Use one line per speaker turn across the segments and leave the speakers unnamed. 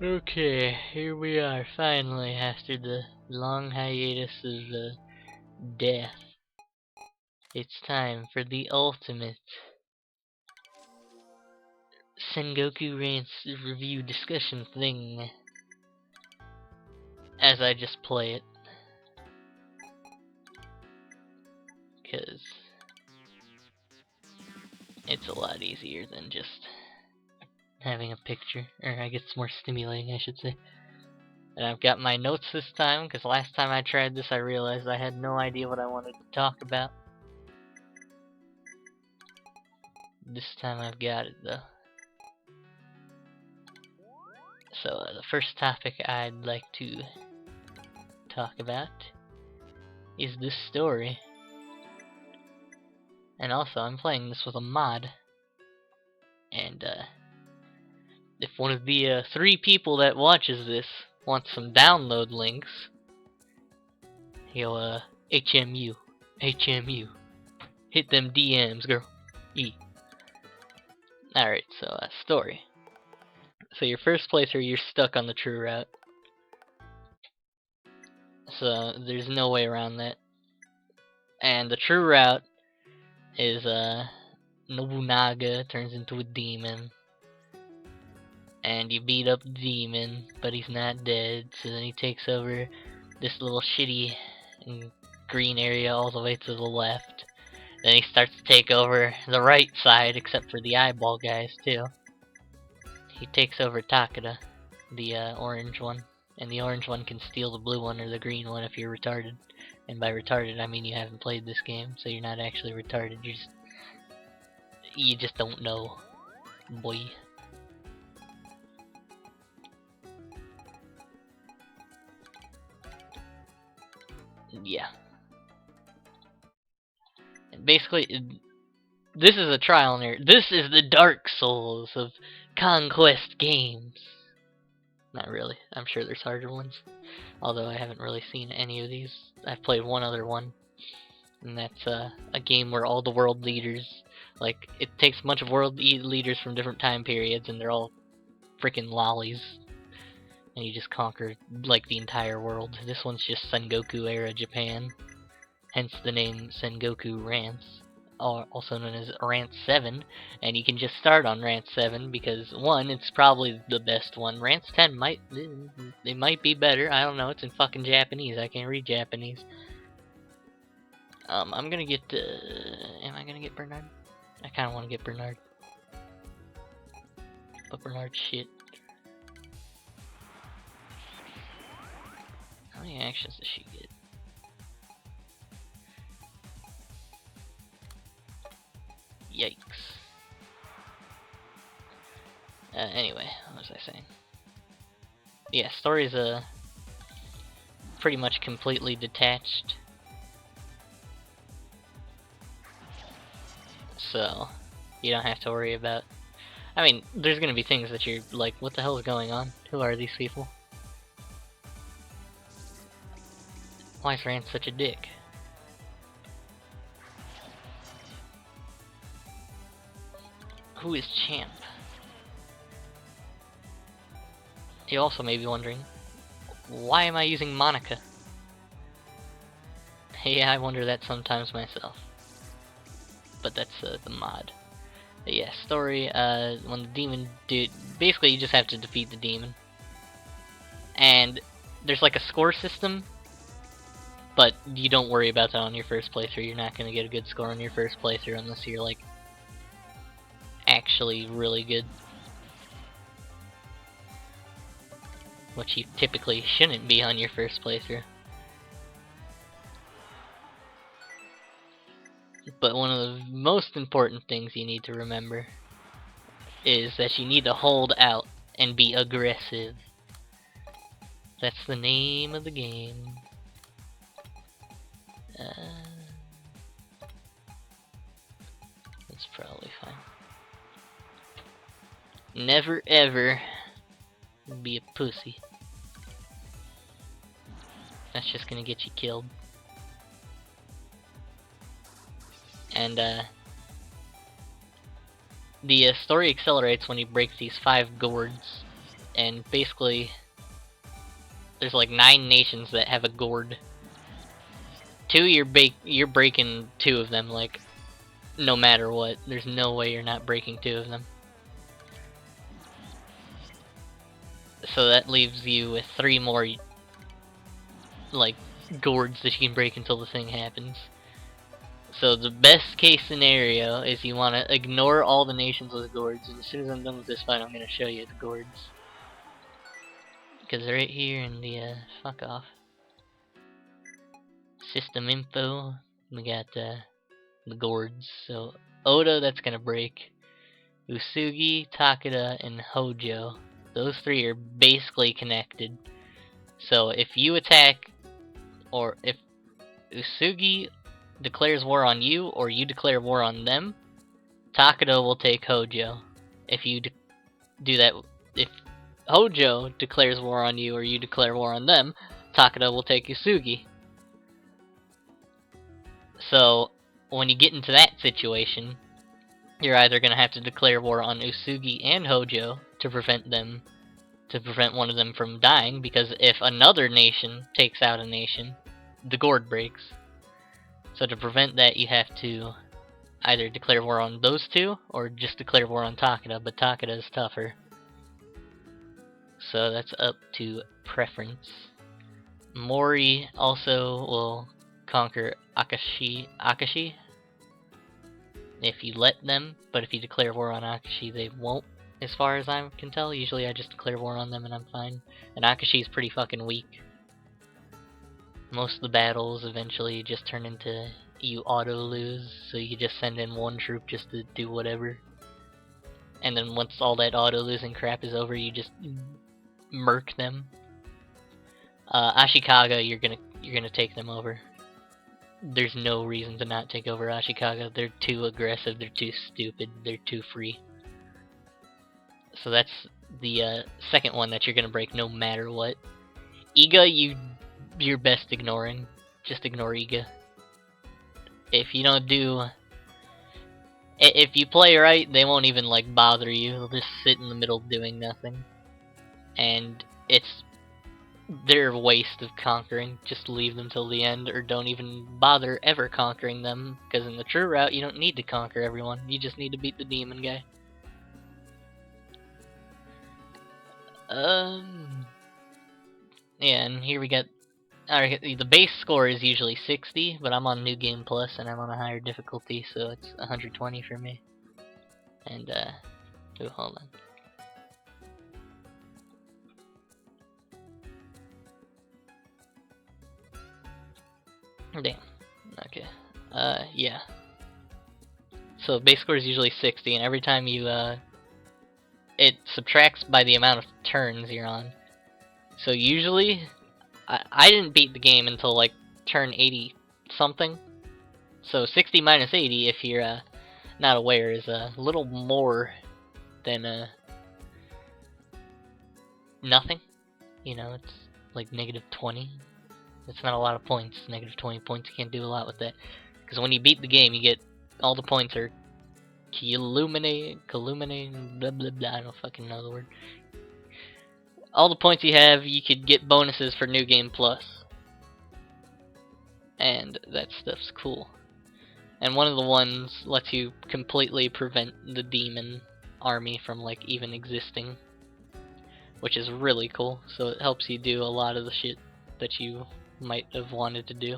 Okay, here we are finally after the long hiatus of death. It's time for the ultimate Sengoku Rance review discussion thing as I just play it. Because it's a lot easier than just having a picture, or I guess it's more stimulating, I should say. And I've got my notes this time, because last time I tried this I realized I had no idea what I wanted to talk about. This time I've got it though. So the first topic I'd like to talk about is this story. And also I'm playing this with a mod. And if one of the 3 people that watches this wants some download links, he'll HMU. Hit them DMs, girl. Alright, so story. So your first playthrough, you're stuck on the true route. So there's no way around that. And the true route is Nobunaga turns into a demon. And you beat up the demon, but he's not dead, so then he takes over this little shitty green area all the way to the left. Then he starts to take over the right side, except for the eyeball guys too. He takes over Takeda, the orange one, and the orange one can steal the blue one or the green one if you're retarded. And by retarded I mean you haven't played this game, so you're not actually retarded, you just don't know, boy. Yeah. And basically, this is a trial and error. This is the Dark Souls of Conquest games. Not really. I'm sure there's harder ones. Although I haven't really seen any of these. I've played one other one. And that's a game where all the world leaders, like, it takes a bunch of world leaders from different time periods and they're all freaking lollies. And you just conquer, like, the entire world. This one's just Sengoku era Japan. Hence the name Sengoku Rance, also known as Rance 7, and you can just start on Rance 7 because 1, it's probably the best one. Rance 10 might be better. I don't know. It's in fucking Japanese. I can't read Japanese. I'm gonna get. Am I gonna get Bernard? I kind of want to get Bernard, but Bernard shit. How many actions does she get? Yikes. Anyway, what was I saying? Yeah, story's pretty much completely detached. So, you don't have to worry about... I mean, there's gonna be things that you're like, what the hell is going on? Who are these people? Why is Rance such a dick? Who is Champ? You also may be wondering, why am I using Monica? Yeah, I wonder that sometimes myself. But that's the mod. But yeah, story, when the demon dude... Basically, you just have to defeat the demon. And there's like a score system, but you don't worry about that on your first playthrough. You're not going to get a good score on your first playthrough unless you're like actually really good, which you typically shouldn't be on your first playthrough. But one of the most important things you need to remember is that you need to hold out and be aggressive. That's the name of the game. That's probably fine. Never ever be a pussy. That's just gonna get you killed. And the story accelerates when you break these 5 gourds. and basically there's like 9 nations that have a gourd. 2 you're breaking 2 of them, like no matter what. There's no way you're not breaking 2 of them. So that leaves you with 3 more like gourds that you can break until the thing happens. So the best case scenario is you want to ignore all the nations with gourds, and as soon as I'm done with this fight, I'm going to show you the gourds. Because they're right here in the, fuck off. System info, we got, the gourds. So, Oda, that's going to break. Usugi, Takeda, and Hojo. Those 3 are basically connected. So if you attack, or if Usugi declares war on you, or you declare war on them, Takeda will take Hojo. If you do that, if Hojo declares war on you, or you declare war on them, Takeda will take Usugi. So when you get into that situation, you're either going to have to declare war on Usugi and Hojo to prevent one of them from dying, because if another nation takes out a nation, the gourd breaks. So to prevent that, you have to either declare war on those 2, or just declare war on Takeda, but Takeda is tougher. So that's up to preference. Mori also will conquer Akashi if you let them, but if you declare war on Akashi, they won't, as far as I can tell. Usually I just declare war on them and I'm fine. And Akashi is pretty fucking weak. Most of the battles eventually just turn into you auto lose, so you just send in 1 troop just to do whatever. And then once all that auto losing crap is over, you just murk them. Ashikaga, you're gonna take them over. There's no reason to not take over Ashikaga. They're too aggressive, they're too stupid, they're too free. So that's the second one that you're gonna break no matter what. Iga, you're best ignoring. Just ignore Iga. If you don't do... If you play right, they won't even like bother you. They'll just sit in the middle doing nothing. And it's their waste of conquering. Just leave them till the end, or don't even bother ever conquering them, because in the true route you don't need to conquer everyone. You just need to beat the demon guy. Yeah, and here we got... the base score is usually 60, but I'm on New Game Plus and I'm on a higher difficulty, so it's 120 for me. And, oh, hold on. Damn. Okay. Yeah. So base score is usually 60, and every time you, it subtracts by the amount of turns you're on. So usually, I didn't beat the game until like turn 80 something. So 60 minus 80, if you're not aware, is a little more than nothing. You know, it's like negative 20. It's not a lot of points. Negative 20 points, you can't do a lot with that. Because when you beat the game, you get all the points are Calumine, blah blah blah. I don't fucking know the word. All the points you have, you could get bonuses for New Game Plus. And that stuff's cool. And one of the ones lets you completely prevent the demon army from like even existing, which is really cool. So it helps you do a lot of the shit that you might have wanted to do,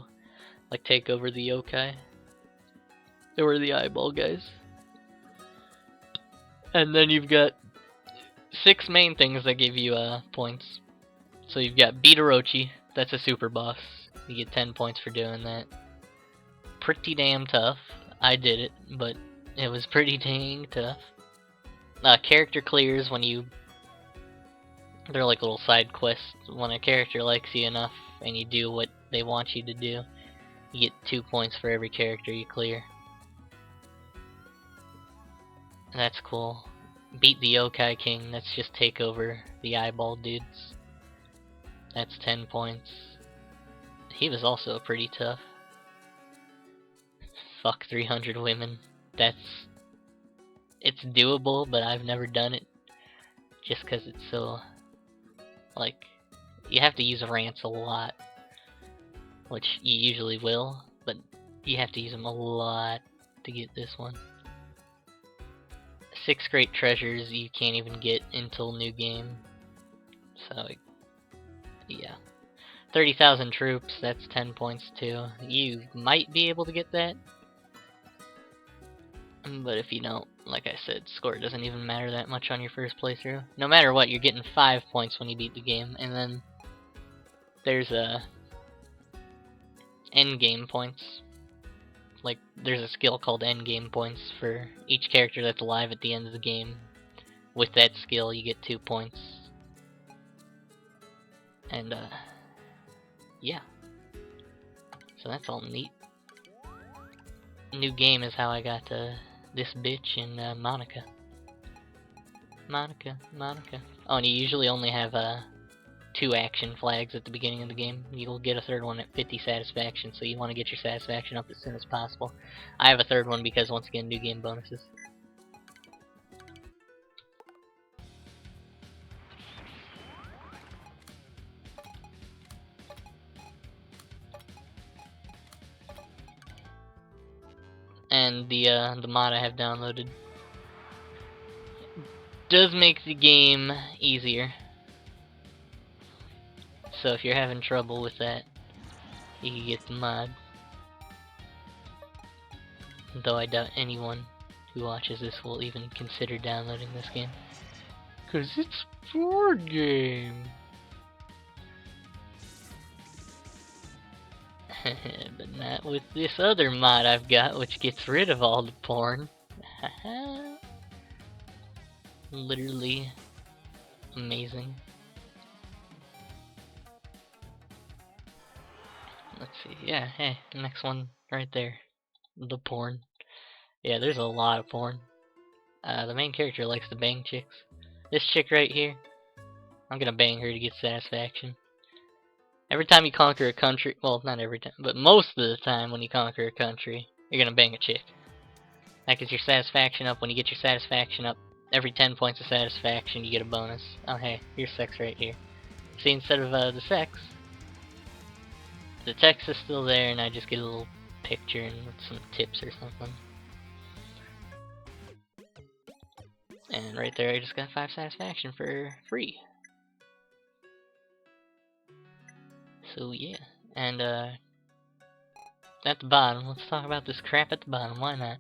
like take over the yokai or the eyeball guys. And then you've got 6 main things that give you points. So you've got beat Orochi, that's a super boss. You get 10 points for doing that. Pretty damn tough. I did it, but it was pretty dang tough. Character clears when you... They're like little side quests. When a character likes you enough and you do what they want you to do, you get 2 points for every character you clear. That's cool. Beat the Yokai King, that's just take over the eyeball dudes. That's 10 points. He was also pretty tough. Fuck 300 women. It's doable, but I've never done it. Just cause it's so Like, you have to use a Rance a lot, which you usually will, but you have to use them a lot to get this one. 6 great treasures you can't even get until new game. So, yeah. 30,000 troops, that's 10 points too. You might be able to get that. But if you don't, like I said, score doesn't even matter that much on your first playthrough. No matter what, you're getting 5 points when you beat the game. And then there's end game points. Like, there's a skill called end game points for each character that's alive at the end of the game. With that skill, you get 2 points. And, yeah. So that's all neat. New game is how I got this bitch and Monica. Monica. Oh, and you usually only have 2 action flags at the beginning of the game. You'll get a third one at 50 satisfaction, so you want to get your satisfaction up as soon as possible. I have a third one because, once again, new game bonuses. And the mod I have downloaded does make the game easier. So if you're having trouble with that, you can get the mod. Though I doubt anyone who watches this will even consider downloading this game. 'Cause it's a board game. But not with this other mod I've got, which gets rid of all the porn. Literally amazing. Let's see. Yeah, hey, next one right there. The porn. Yeah, there's a lot of porn. The main character likes to bang chicks. This chick right here, I'm gonna bang her to get satisfaction. Every time you conquer a country, well, not every time, but most of the time when you conquer a country, you're gonna bang a chick. That gets your satisfaction up. When you get your satisfaction up, every 10 points of satisfaction, you get a bonus. Oh, hey, here's sex right here. See, instead of the sex, the text is still there, and I just get a little picture and some tips or something. And right there, I just got 5 satisfaction for free. So yeah, and at the bottom, let's talk about this crap at the bottom. Why not?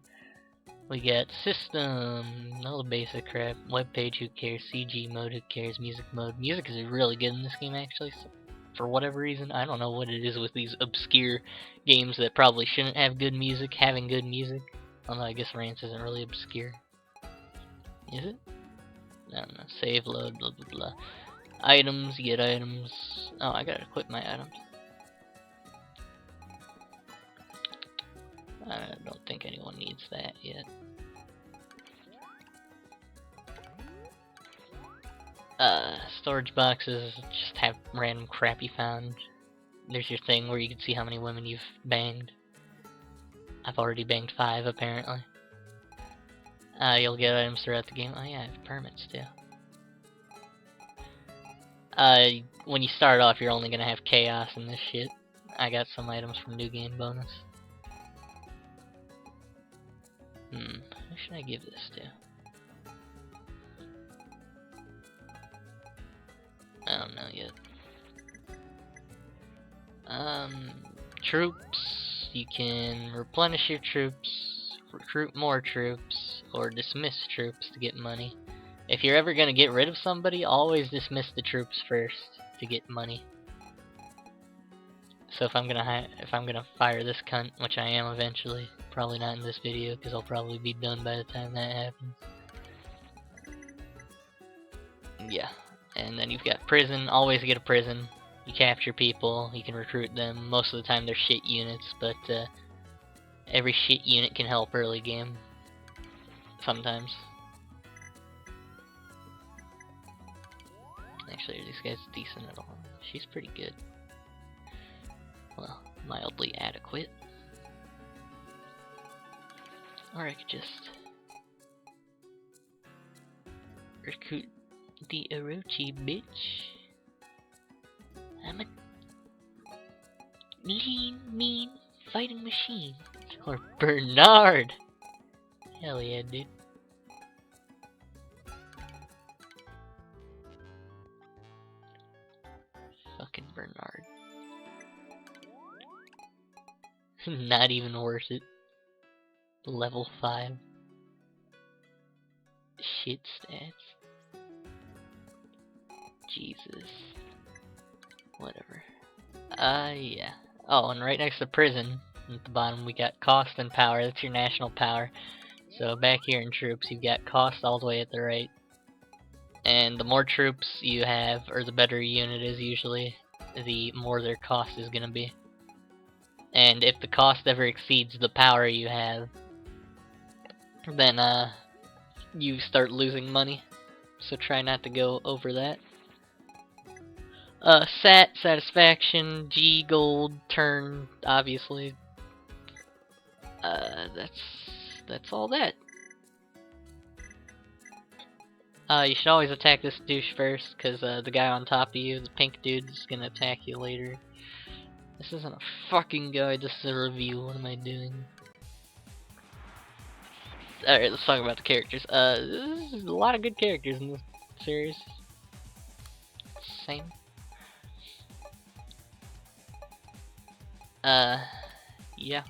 We got system, all the basic crap. Web page, who cares? CG mode, who cares? Music mode. Music is really good in this game, actually. So for whatever reason, I don't know what it is with these obscure games that probably shouldn't have good music, having good music. Although I guess Rance isn't really obscure. Is it? I don't know. Save, load, blah blah blah. Items, get items. Oh, I gotta equip my items. I don't think anyone needs that yet. Storage boxes just have random crap you found. There's your thing where you can see how many women you've banged. I've already banged 5 apparently. You'll get items throughout the game. Oh yeah, I have permits too. When you start off, you're only gonna have chaos and this shit. I got some items from new game bonus. Who should I give this to? I don't know yet. Troops. You can replenish your troops, recruit more troops, or dismiss troops to get money. If you're ever gonna get rid of somebody, always dismiss the troops first to get money. So if I'm gonna fire this cunt, which I am eventually, probably not in this video because I'll probably be done by the time that happens. Yeah, and then you've got prison. Always get a prison. You capture people, you can recruit them. Most of the time they're shit units, but every shit unit can help early game. Sometimes. Actually, are these guys decent at all? She's pretty good. Well, mildly adequate. Or I could just recruit the Orochi bitch. Lean, mean, fighting machine. Or Bernard. Hell yeah, dude. Fucking Bernard. Not even worth it. Level 5. Shit stats. Jesus. Whatever. Yeah. Oh, and right next to prison, at the bottom, we got cost and power. That's your national power. So back here in troops, you've got cost all the way at the right. And the more troops you have, or the better a unit is usually, the more their cost is gonna be. And if the cost ever exceeds the power you have, then you start losing money. So try not to go over that. Satisfaction, G, gold, turn, obviously. That's all that. You should always attack this douche first, because the guy on top of you, the pink dude, is gonna attack you later. This isn't a fucking guide, this is a review. What am I doing? Alright, let's talk about the characters. There's a lot of good characters in this series. Same. Yeah.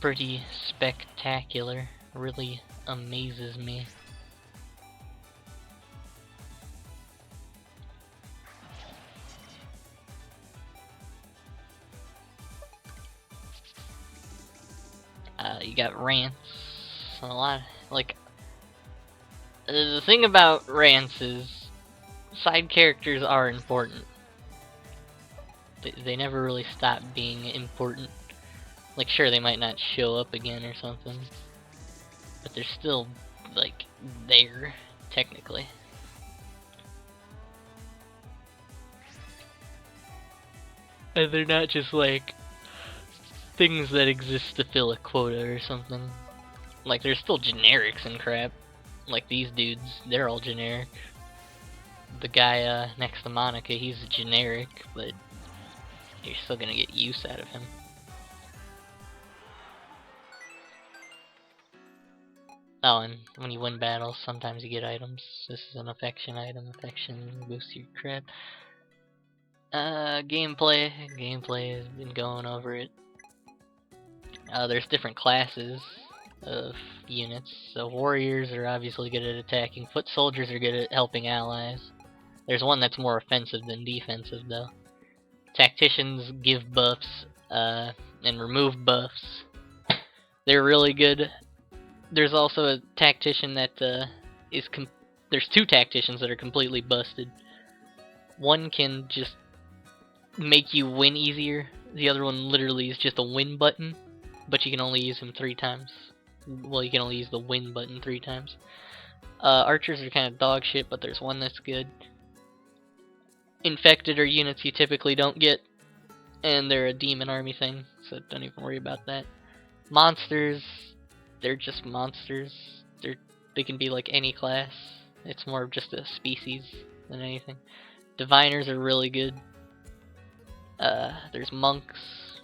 Pretty spectacular. Really amazes me. You got Rance. A lot, like, the thing about Rance is side characters are important. They never really stop being important. Like, sure, they might not show up again or something, but they're still, like, there, technically. And they're not just, like, things that exist to fill a quota or something. Like, there's still generics and crap. Like these dudes, they're all generic. The guy next to Monica, he's generic, but you're still gonna get use out of him. Oh, and when you win battles, sometimes you get items. This is an affection item. Affection boosts your crap. Gameplay. Gameplay has been going over it. There's different classes of units. So warriors are obviously good at attacking. Foot soldiers are good at helping allies. There's one that's more offensive than defensive, though. Tacticians give buffs and remove buffs. They're really good. There's also a tactician that there's two tacticians that are completely busted. One can just make you win easier. The other one literally is just a win button, but you can only use him 3 times. Well, you can only use the win button 3 times. Archers are kind of dog shit, but there's one that's good. Infected are units you typically don't get, and they're a demon army thing, so don't even worry about that. Monsters, they're just monsters. They can be like any class. It's more of just a species than anything. Diviners are really good. There's monks.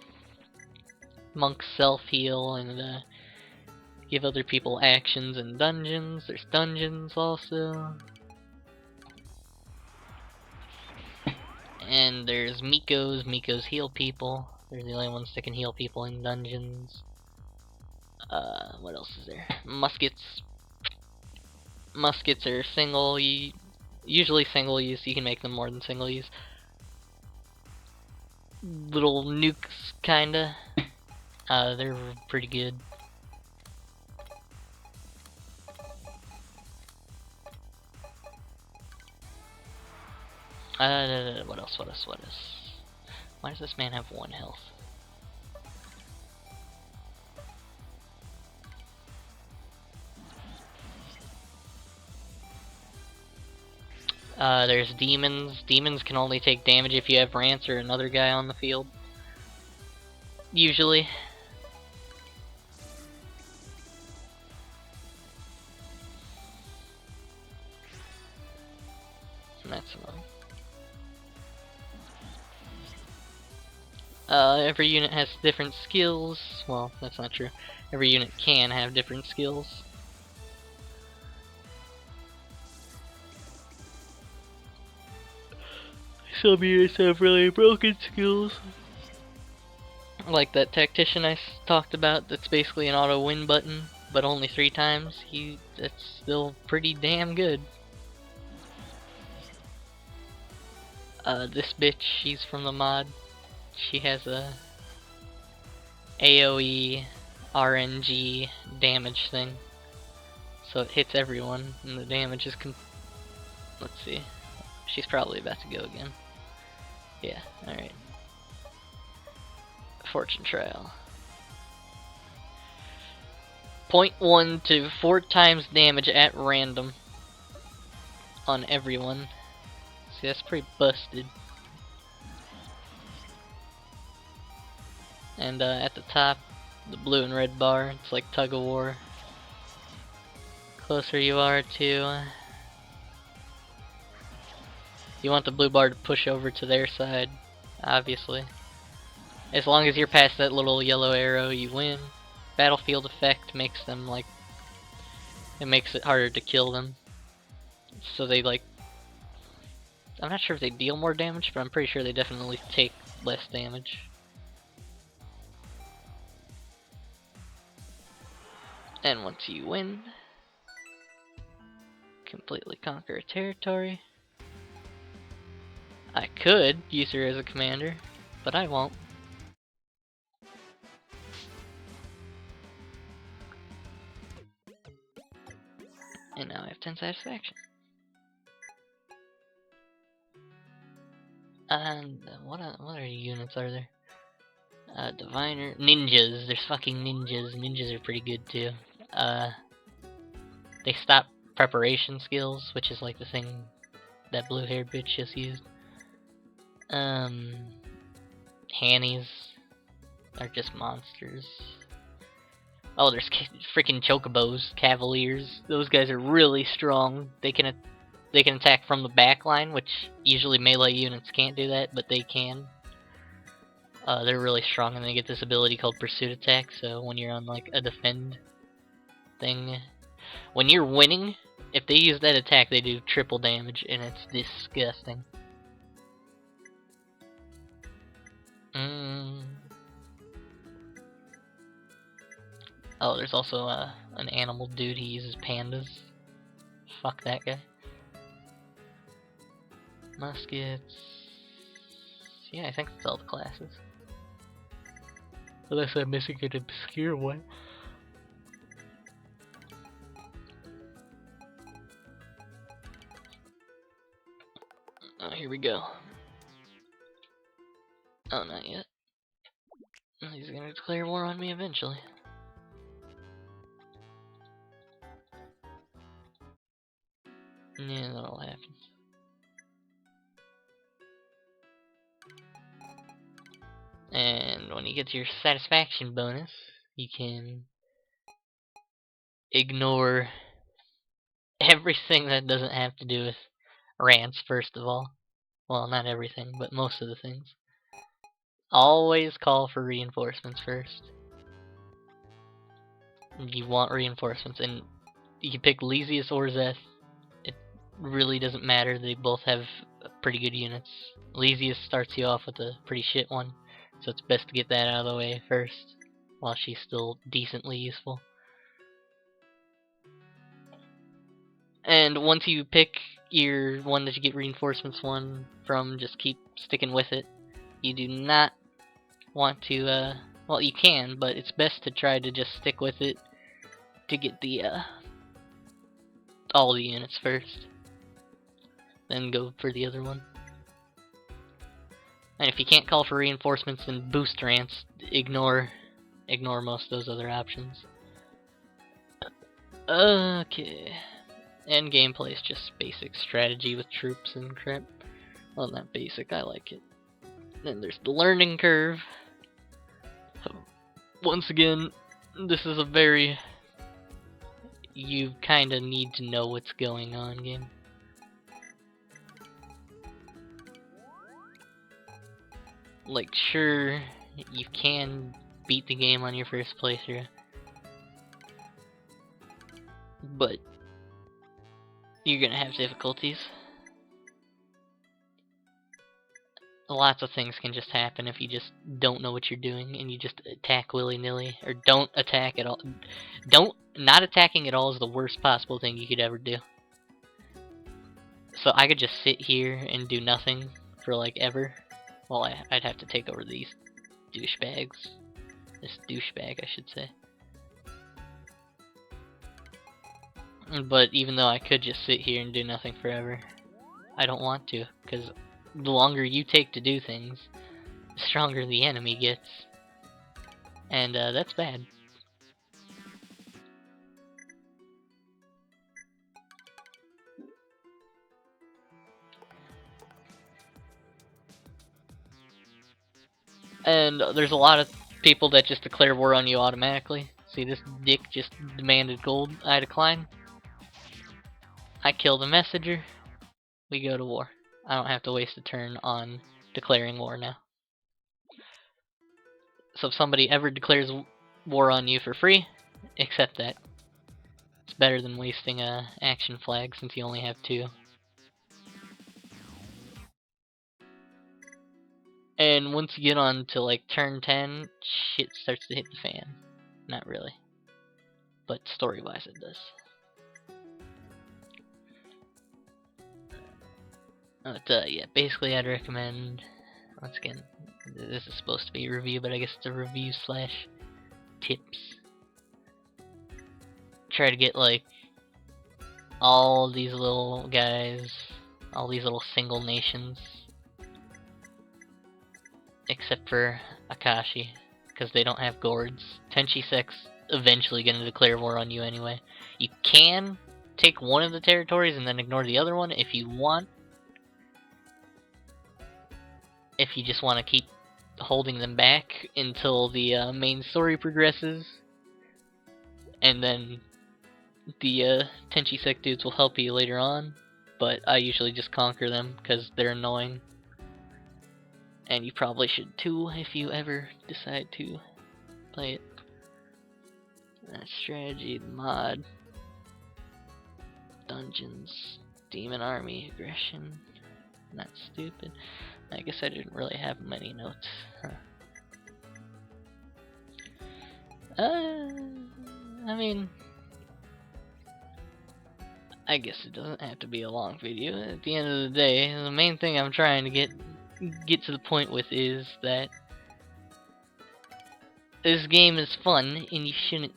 Monks self-heal and give other people actions in dungeons. There's dungeons also. And there's Mikos. Mikos heal people. They're the only ones that can heal people in dungeons. What else is there? Muskets. Muskets are usually single use. You can make them more than single use. Little nukes, kinda. They're pretty good. What else? Why does this man have 1 health? There's demons. Demons can only take damage if you have Rance or another guy on the field. Usually. maximum. Every unit has different skills. Well, that's not true. Every unit can have different skills. Some units have really broken skills. Like that tactician I talked about, that's basically an auto win button, but only 3 times. That's still pretty damn good. This bitch, she's from the mod. She has a AoE RNG damage thing. So it hits everyone, and the damage is let's see. She's probably about to go again. Yeah, alright. Fortune trial. 0.1 to 4 times damage at random on everyone. See, that's pretty busted. And at the top, the blue and red bar, it's like tug of war. Closer you are to... you want the blue bar to push over to their side, obviously. As long as you're past that little yellow arrow, you win. Battlefield effect makes them like... it makes it harder to kill them. So they like... I'm not sure if they deal more damage, but I'm pretty sure they definitely take less damage. And once you win, completely conquer a territory. I could use her as a commander, but I won't. And now I have 10 satisfaction. And what other units are there? Diviner, ninjas. There's fucking ninjas. Ninjas are pretty good too. They stop preparation skills, which is like the thing that blue-haired bitch just used. Hannies are just monsters. Oh, there's freaking chocobos, cavaliers. Those guys are really strong. They can attack from the back line, which usually melee units can't do that, but they can. They're really strong, and they get this ability called Pursuit Attack. So when you're on like a defend thing, when you're winning, if they use that attack, they do triple damage, and it's disgusting. Oh, there's also an animal dude. He uses pandas. Fuck that guy. Muskets. Yeah, I think that's all the classes. Unless I'm missing an obscure one. Oh, here we go. Oh, not yet. He's gonna declare war on me eventually. Yeah, that all happens. And when you get to your satisfaction bonus, you can ignore everything that doesn't have to do with Rance, first of all. Well, not everything, but most of the things. Always call for reinforcements first. You want reinforcements, and you can pick Lysias or Zeth. It really doesn't matter, they both have pretty good units. Lysias starts you off with a pretty shit one, so it's best to get that out of the way first, while she's still decently useful. And once you pick your one that you get reinforcements one from, just keep sticking with it. You do not want to, well, you can, but it's best to try to just stick with it to get the, all the units first. Then go for the other one. And if you can't call for reinforcements, then boost Rance. Ignore most of those other options. Okay. And gameplay is just basic strategy with troops and crap. Well, not basic, I like it. Then there's the learning curve. Once again, this is a very... you kinda need to know what's going on game. Like, sure, you can beat the game on your first playthrough, but you're gonna have difficulties. Lots of things can just happen if you just don't know what you're doing and you just attack willy-nilly, or don't attack at all. Not attacking at all is the worst possible thing you could ever do. So I could just sit here and do nothing for like ever. Well, I'd have to take over these douchebags. This douchebag, I should say. But even though I could just sit here and do nothing forever, I don't want to, because the longer you take to do things, the stronger the enemy gets. And that's bad. And there's a lot of people that just declare war on you automatically. See, this dick just demanded gold. I decline. I kill the messenger. We go to war. I don't have to waste a turn on declaring war now. So if somebody ever declares war on you for free, accept that. It's better than wasting a action flag since you only have 2. And once you get on to like turn 10, shit starts to hit the fan. Not really. But story-wise it does. But yeah, basically I'd recommend, once again, this is supposed to be a review, but I guess it's a review slash tips. Try to get like all these little guys, all these little single nations, except for Akashi, because they don't have gourds. Tenchisek's eventually going to declare war on you anyway. You can take one of the territories and then ignore the other one if you want. If you just want to keep holding them back until the main story progresses, and then the Tenchisek dudes will help you later on. But I usually just conquer them because they're annoying. And you probably should too if you ever decide to play it. Strategy, mod, dungeons, demon army, aggression. Not stupid. I guess I didn't really have many notes. Huh. I mean, I guess it doesn't have to be a long video. At the end of the day, the main thing I'm trying to get to the point with is that this game is fun, and you shouldn't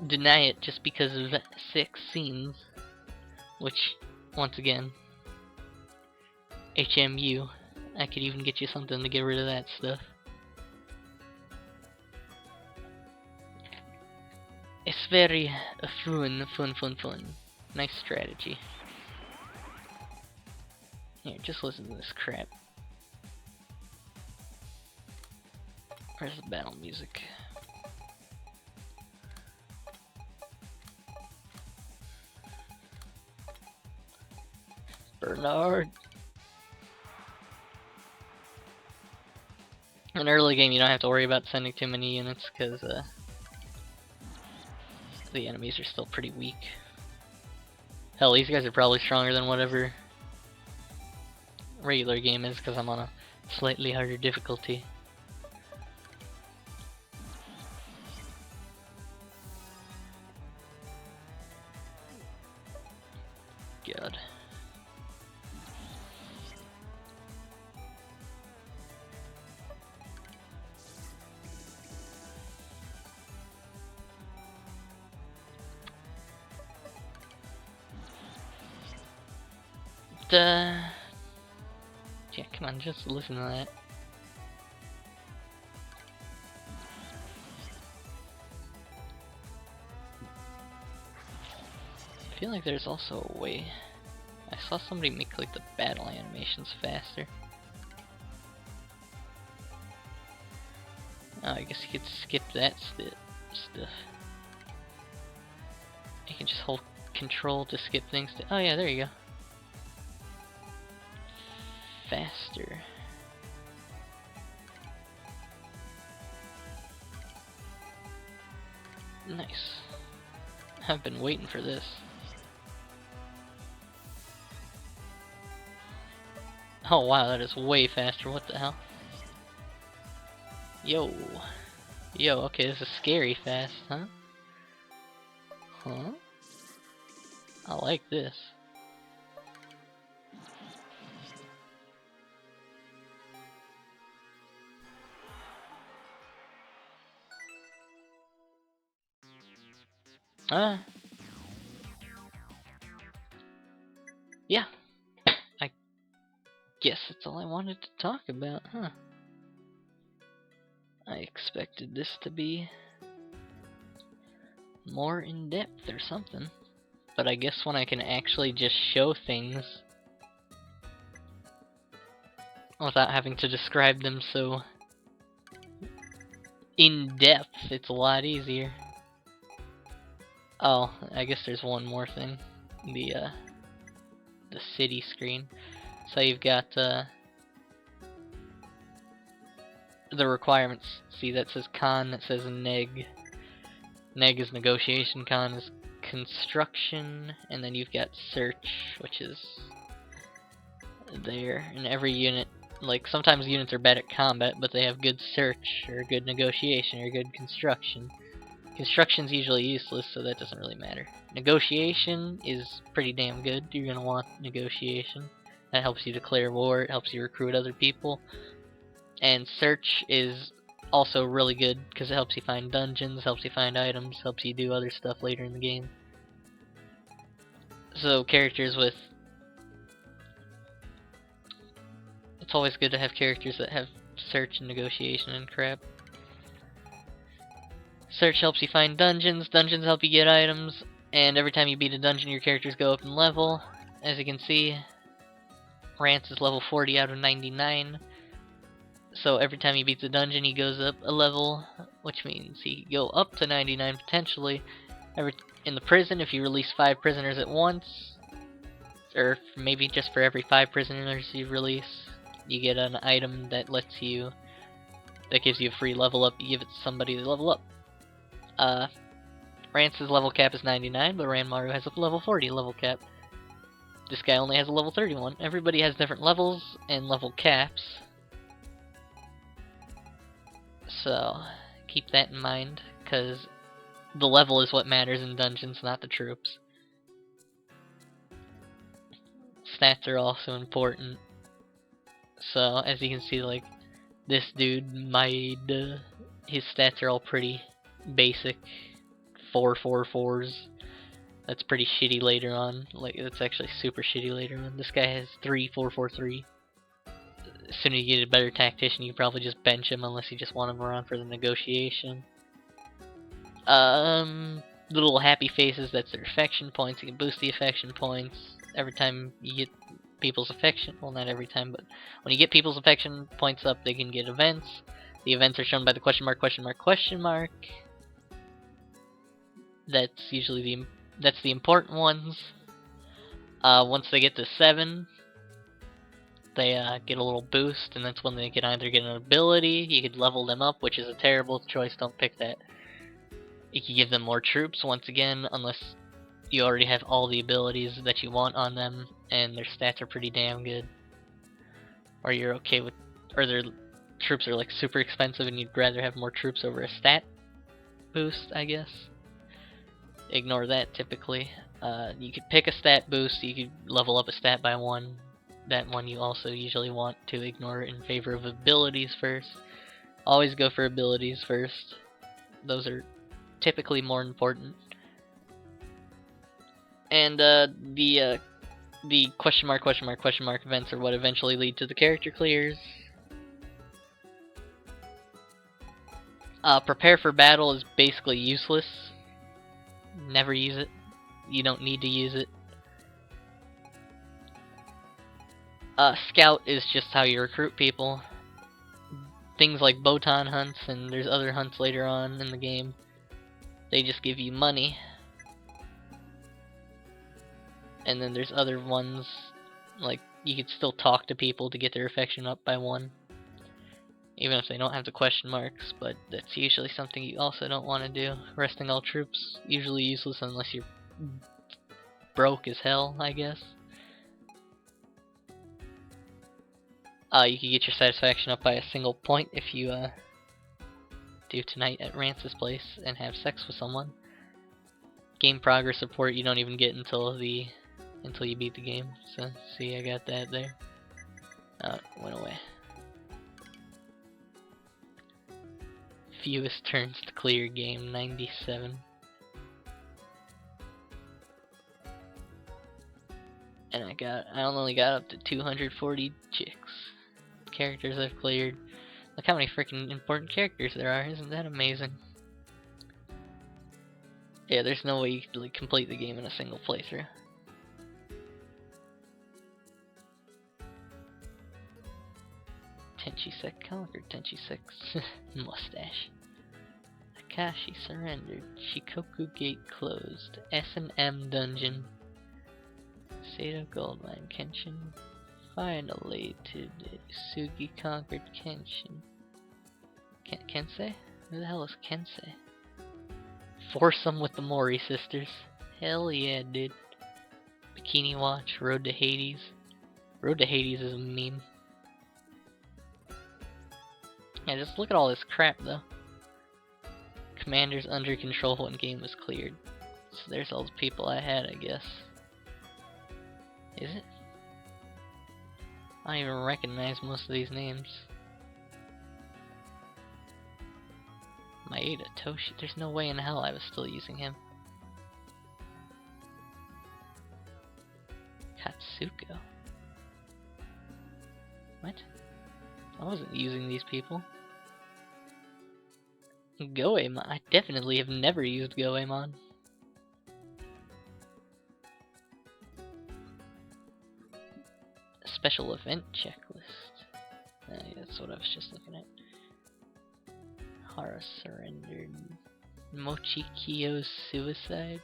deny it just because of 6 scenes. Which, once again, HMU. I could even get you something to get rid of that stuff. It's very fun. Nice strategy. Here, just listen to this crap. Where's the battle music? Bernard. In early game, you don't have to worry about sending too many units because the enemies are still pretty weak. Hell, these guys are probably stronger than whatever regular game is because I'm on a slightly harder difficulty. God. Yeah, come on, just listen to that. I feel like there's also a way. I saw somebody make like the battle animations faster. Oh, I guess you could skip that stuff. You can just hold control to skip things. Oh yeah, there you go. Faster. Nice. I've been waiting for this. Oh wow, that is way faster. What the hell? Yo. Yo, okay, this is scary fast, huh? Huh? I like this. Yeah. I guess that's all I wanted to talk about, huh? I expected this to be more in depth or something. But I guess when I can actually just show things without having to describe them so in depth, it's a lot easier. Oh, I guess there's one more thing. The city screen. So you've got the requirements. See, that says con, that says neg. Neg is negotiation, con is construction, and then you've got search, which is there. And every unit, like sometimes units are bad at combat, but they have good search, or good negotiation, or good construction. Construction's usually useless, so that doesn't really matter. Negotiation is pretty damn good. You're gonna want negotiation. That helps you declare war, it helps you recruit other people. And search is also really good because it helps you find dungeons, helps you find items, helps you do other stuff later in the game. So characters with... It's always good to have characters that have search and negotiation and crap. Search helps you find dungeons, dungeons help you get items, and every time you beat a dungeon your characters go up in level. As you can see, Rance is level 40 out of 99. So every time he beats a dungeon, he goes up a level, which means he can go up to 99 potentially. In the prison, if you release 5 prisoners at once, or maybe just for every 5 prisoners you release, you get an item that gives you a free level up. You give it to somebody to level up. Rance's level cap is 99, but Ranmaru has a level 40 level cap. This guy only has a level 31. Everybody has different levels and level caps. So, keep that in mind, because the level is what matters in dungeons, not the troops. Stats are also important. So, as you can see, like, this dude, his stats are all pretty basic. 4 4 4s. That's pretty shitty later on. Like, that's actually super shitty later on. This guy has 3 4 4 3. As soon as you get a better tactician, you can probably just bench him unless you just want him around for the negotiation. The little happy faces, that's their affection points. You can boost the affection points every time you get people's affection. Well, not every time, but when you get people's affection points up, they can get events. The events are shown by the question mark, question mark, question mark. That's usually the important ones. Once they get to 7, they get a little boost, and that's when they can either get an ability, you could level them up, which is a terrible choice, don't pick that. You can give them more troops, once again, unless you already have all the abilities that you want on them, and their stats are pretty damn good. Or you're okay with, or their troops are like super expensive and you'd rather have more troops over a stat boost, I guess. Ignore that typically. You could pick a stat boost, you could level up a stat by 1. That one you also usually want to ignore in favor of abilities first. Always go for abilities first. Those are typically more important. And the question mark, question mark, question mark events are what eventually lead to the character clears. Prepare for battle is basically useless. Never use it. You don't need to use it. Scout is just how you recruit people. Things like Botan hunts, and there's other hunts later on in the game. They just give you money. And then there's other ones, like you could still talk to people to get their affection up by 1. even if they don't have the question marks, but that's usually something you also don't want to do. Resting all troops, usually useless unless you're broke as hell, I guess. You can get your satisfaction up by a single point if you do tonight at Rance's place and have sex with someone. Game progress report you don't even get until you beat the game. So see, I got that there. It went away. Fewest turns to clear game, 97. And I only got up to 240 chicks. Characters I've cleared. Look how many freaking important characters there are, isn't that amazing? Yeah, there's no way you can complete the game in a single playthrough. Tenchi Sek conquered. Tenchi Sek's mustache. Akashi surrendered. Shikoku Gate closed. S&M dungeon. Sato Goldmine. Kenshin violated. Sugi conquered Kenshin. Kensei? Who the hell is Kensei? Foursome with the Mori sisters. Hell yeah, dude. Bikini Watch. Road to Hades. Road to Hades is a meme. Yeah, just look at all this crap, though. Commanders under control when game was cleared. So there's all the people I had, I guess. Is it? I don't even recognize most of these names. Maeda Toshi. There's no way in hell I was still using him. Katsuko. What? I wasn't using these people. Goemon. I definitely have never used Goemon. Special event checklist. Yeah, that's what I was just looking at. Hara surrendered. Mochikyo's suicide.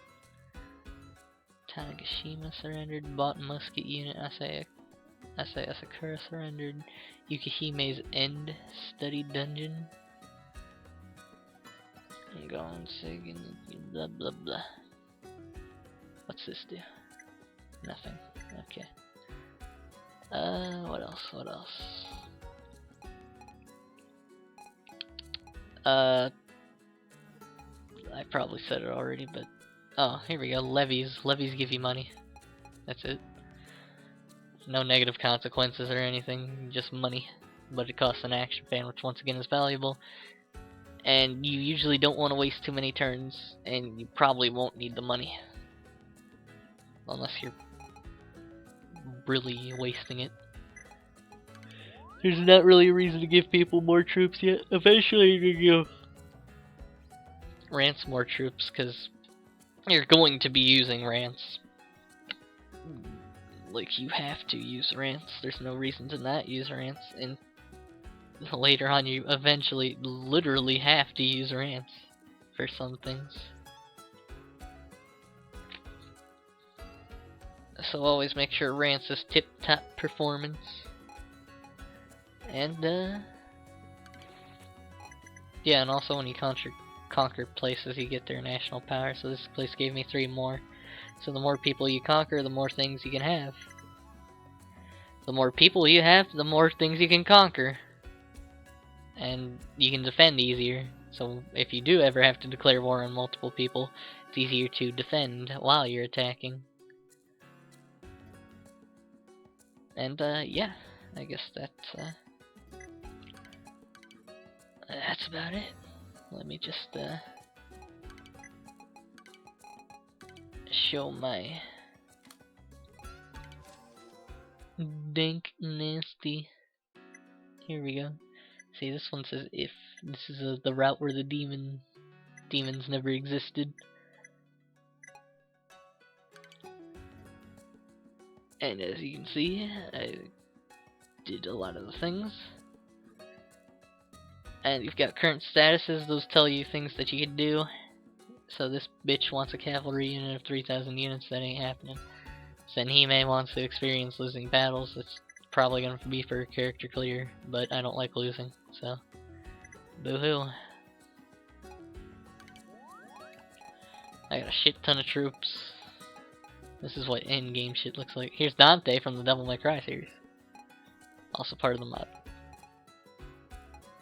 Tanagashima surrendered. Bought musket unit. Asai Asakura surrendered. Yukihime's end. Study dungeon. I'm going second. Blah blah blah. What's this do? Nothing. Okay. What else? What else? I probably said it already, but oh, here we go. Levies. Levies give you money. That's it. No negative consequences or anything, just money. But it costs an action fan, which once again is valuable. And you usually don't want to waste too many turns, and you probably won't need the money. Unless you're really wasting it. There's not really a reason to give people more troops yet. Eventually you're gonna give Rance more troops, because you're going to be using Rance. Like, you have to use Rance. There's no reason to not use Rance. And later on you eventually literally have to use Rance for some things. So always make sure Rance is tip-top performance. And yeah, and also when you conquer places you get their national power. So this place gave me 3 more. So the more people you conquer, the more things you can have. The more people you have, the more things you can conquer. And you can defend easier. So if you do ever have to declare war on multiple people, it's easier to defend while you're attacking. And yeah, I guess that's about it. Let me just show my dank nasty. Here we go. See, this one says if. This is the route where the demons never existed. And as you can see, I did a lot of the things. And you've got current statuses, those tell you things that you can do. So this bitch wants a cavalry unit of 3,000 units, that ain't happening. Senhime wants to experience losing battles, that's probably gonna be for character clear, but I don't like losing, so boo-hoo. I got a shit ton of troops. This is what end game shit looks like. Here's Dante from the Devil May Cry series. Also part of the mod.